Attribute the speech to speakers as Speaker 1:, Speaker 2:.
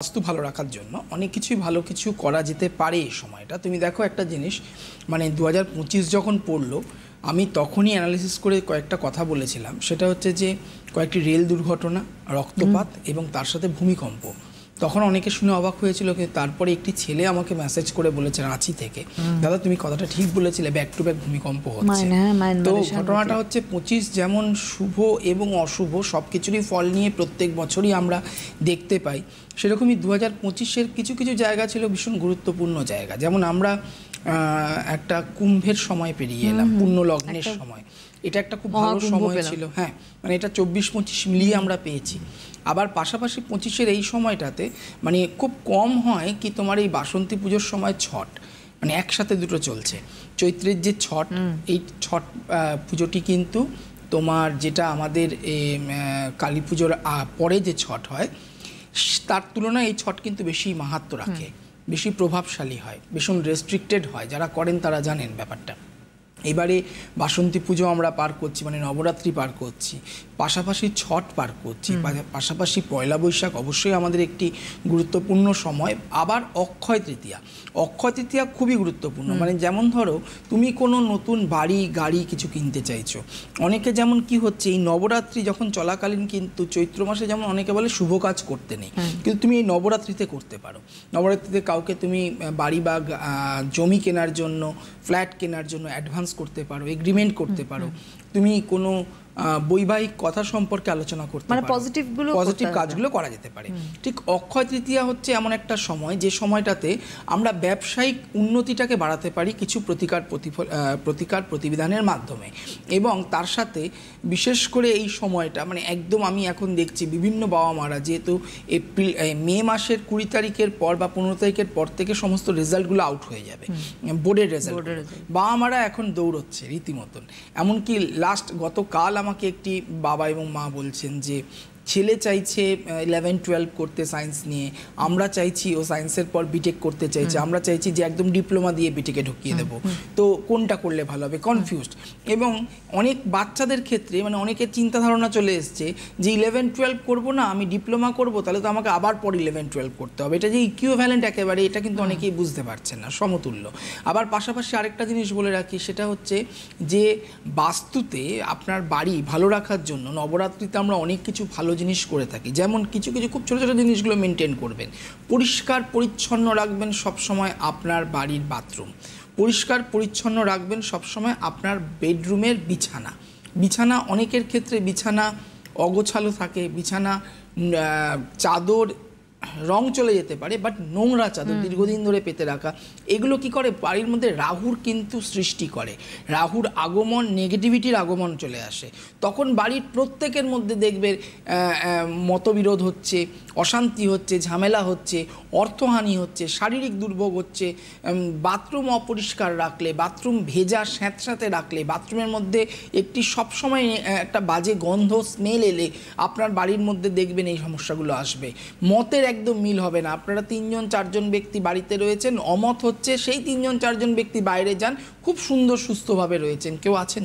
Speaker 1: বাস্তু ভালো রাখার জন্য অনেক কিছুই ভালো কিছু করা যেতে পারে এই সময়টা। তুমি দেখো একটা জিনিস, মানে 2025 যখন পড়লো, আমি তখনই অ্যানালিসিস করে কয়েকটা কথা বলেছিলাম। সেটা হচ্ছে যে কয়েকটি রেল দুর্ঘটনা, রক্তপাত এবং তার সাথে ভূমিকম্প। তখন অনেকে শুনে অবাক হয়েছিল, কিন্তু তারপরে একটি ছেলে আমাকে মেসেজ করে বলেছে রাঁচি থেকে, দাদা তুমি কথাটা ঠিক বলেছিলে, ব্যাক টু ব্যাক ভূমিকম্প হচ্ছে। তো ঘটনাটা হচ্ছে 25 যেমন শুভ এবং অশুভ সব কিছুরই ফল নিয়ে প্রত্যেক বছরই আমরা দেখতে পাই। সেরকমই 2025-এর কিছু কিছু জায়গা ছিল ভীষণ গুরুত্বপূর্ণ জায়গা। যেমন আমরা একটা কুম্ভের সময় পেরিয়ে এলাম, পূর্ণ লগ্নের সময়। এটা একটা খুব ভালো সময় ছিল। হ্যাঁ, মানে এটা 24-25 মিলিয়ে আমরা পেয়েছি। আবার পাশাপাশি 25-এর এই সময়টাতে মানে খুব কম হয় কি তোমার এই বাসন্তী পুজোর সময় ছট, মানে একসাথে দুটো চলছে। চৈত্রের যে ছট, এই ছট পুজোটি কিন্তু তোমার যেটা আমাদের কালী পুজোর পরে যে ছট হয় তার তুলনায় এই ছট কিন্তু বেশি মাহাত্ম্য রাখে, বেশি প্রভাবশালী হয়, ভীষণ রেস্ট্রিক্টেড হয়। যারা করেন তারা জানেন ব্যাপারটা। এবারে বাসন্তী পুজো আমরা পার করছি, মানে নবরাত্রি পার করছি, পাশাপাশি ছট পার করছি, পাশাপাশি পয়লা বৈশাখ অবশ্যই আমাদের একটি গুরুত্বপূর্ণ সময়। আবার অক্ষয় তৃতীয়া, অক্ষয় তৃতীয়া খুবই গুরুত্বপূর্ণ। মানে যেমন ধরো তুমি কোনো নতুন বাড়ি গাড়ি কিছু কিনতে চাইছো, অনেকে যেমন কি হচ্ছে এই নবরাত্রি যখন চলাকালীন কিন্তু চৈত্র মাসে যেমন অনেকে বলে শুভ কাজ করতে নেই, কিন্তু তুমি এই নবরাত্রিতে করতে পারো। নবরাত্রিতে কাউকে তুমি বাড়ি বা জমি কেনার জন্য, ফ্ল্যাট কেনার জন্য অ্যাডভান্স করতে পারো, এগ্রিমেন্ট করতে পারো, তুমি কোনো বৈবাহিক কথা সম্পর্কে আলোচনা করতে পারো, পজিটিভ কাজগুলো করা যেতে পারে। ঠিক অক্ষয় তৃতীয়া হচ্ছে এমন একটা সময় যে সময়টাতে আমরা ব্যবসায়িক উন্নতিটাকে বাড়াতে পারি কিছু প্রতিকার প্রতিবিধানের মাধ্যমে। এবং তার সাথে বিশেষ করে এই সময়টা মানে একদম আমি এখন দেখছি বিভিন্ন বাবা মারা, যেহেতু মে মাসের 20 তারিখের পর বা 15 তারিখের পর থেকে সমস্ত রেজাল্টগুলো আউট হয়ে যাবে, বোর্ডের রেজাল্ট, বাবা মারা এখন দৌড়চ্ছে রীতিমতন। এমনকি গতকাল আমাকে একটি বাবা এবং মা বলছেন যে ছেলে চাইছে 11-12 করতে সায়েন্স নিয়ে, আমরা চাইছি ও সায়েন্সের পর বিটেক করতে চাইছে, আমরা চাইছি যে একদম ডিপ্লোমা দিয়ে বিটেকে ঢুকিয়ে দেবো, তো কোনটা করলে ভালো হবে, কনফিউজড। এবং অনেক বাচ্চাদের ক্ষেত্রে মানে অনেকের চিন্তা ধারণা চলে এসছে যে 11-12 করবো না, আমি ডিপ্লোমা করবো, তাহলে তো আমাকে আবার পর 11-12 করতে হবে। এটা যে ইকুইভ্যালেন্ট একেবারে, এটা কিন্তু অনেকেই বুঝতে পারছেন না, সমতুল্য। আবার পাশাপাশি আরেকটা জিনিস বলে রাখি, সেটা হচ্ছে যে বাস্তুতে আপনার বাড়ি ভালো রাখার জন্য নবরাত্রিতে আমরা অনেক কিছু ভালো জিনিস করে থাকি। যেমন কিছু কিছু খুব ছোটো ছোটো জিনিসগুলো মেনটেন করবেন, পরিষ্কার পরিচ্ছন্ন রাখবেন সবসময় আপনার বাড়ির বাথরুম, পরিষ্কার পরিচ্ছন্ন রাখবেন সবসময় আপনার বেডরুমের বিছানা। অনেকের ক্ষেত্রে বিছানা অগোছালো থাকে, বিছানা চাদর রং চলে যেতে পারে, বাট নোংরা চাদর দীর্ঘদিন ধরে পেতে রাখা, এগুলো কি করে বাড়ির মধ্যে রাহুর কিন্তু সৃষ্টি করে। রাহুর আগমন, নেগেটিভিটির আগমন চলে আসে, তখন বাড়ির প্রত্যেকের মধ্যে দেখবে মতবিরোধ হচ্ছে, অশান্তি হচ্ছে, ঝামেলা হচ্ছে, অর্থহানি হচ্ছে, শারীরিক দুর্ভোগ হচ্ছে। বাথরুম অপরিষ্কার রাখলে, বাথরুম ভেজা স্যাঁতস্যাঁতে রাখলে, বাথরুমের মধ্যে একটি সবসময় একটা বাজে গন্ধ স্মেল এলে আপনার বাড়ির মধ্যে দেখবেন এই সমস্যাগুলো আসবে। মতের একদম মিল হবে না, আপনারা 3-4 ব্যক্তি বাড়িতে রয়েছেন, অমত হচ্ছে, সেই 3-4 ব্যক্তি বাইরে যান, খুব সুন্দর সুস্থভাবে রয়েছেন, কেউ আছেন।